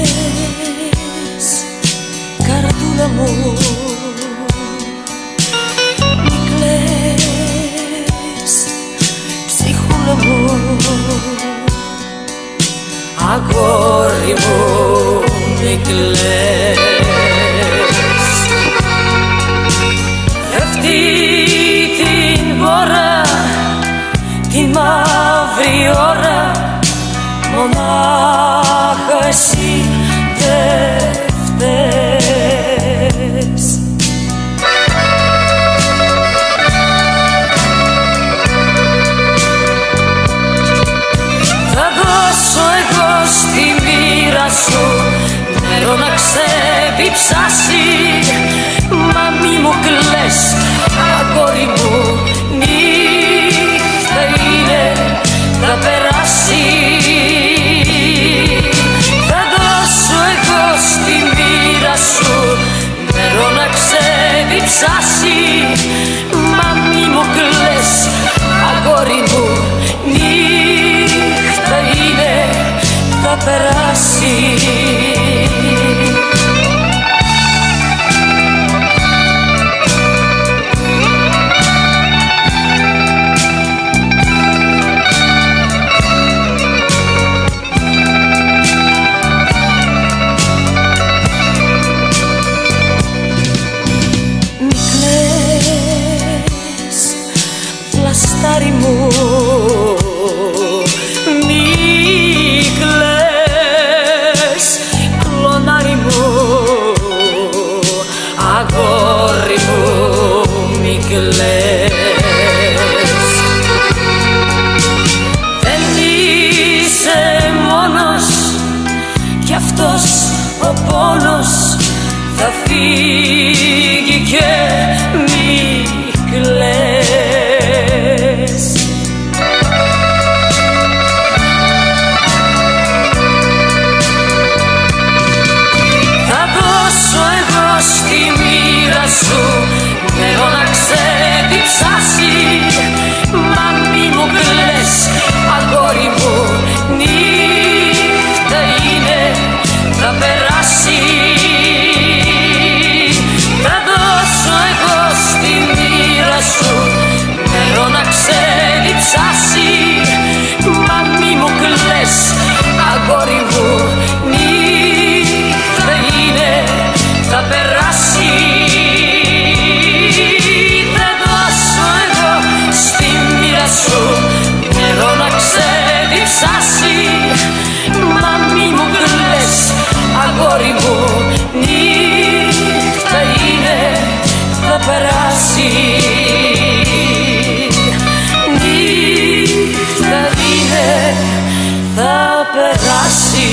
κλαις, καρδούλα μου, μη κλαις, ψυχούλα μου, αγόρι μου, μη κλαις. Αυτή την ώρα, την μαύρη ώρα, μονάχα εσύ δεν φταίς. Θα δώσω εγώ στη μοίρα σου νερό να ξεπιψάσει, μα μη μου κλαις, αγόρι μου, νύχτα είναι, θα περάσει. Θα δώσω εγώ στη μοίρα σου νερό να ξεπιψάσει, μα μη μου κλαις, αγόρι μου, νύχτα είναι, θα περάσει. Βλαστάρι μου, μη κλαις, κλονάρι μου, αγόρι μου, μη κλαις. Δεν είσαι μόνος, κι αυτός ο πόνος θα φύγει και μη κλαις. Στη μοίρα σου νερό να ξεπιψάσει, μα μη μου κλαις, αγόρι μου, νύχτα είναι, θα περάσει. Θα δώσω εγώ στη μοίρα σου νερό να ξεπιψάσει, μα μη μου κλαις, αγόρι μου, νύχτα είναι, θα περάσει. Θα δώσω εγώ στη μοίρα σου νερό να ξεδιψάσει, μα μη μου κλαις, αγόρι μου, νύχτα είναι, θα περάσει. Νύχτα είναι, θα περάσει.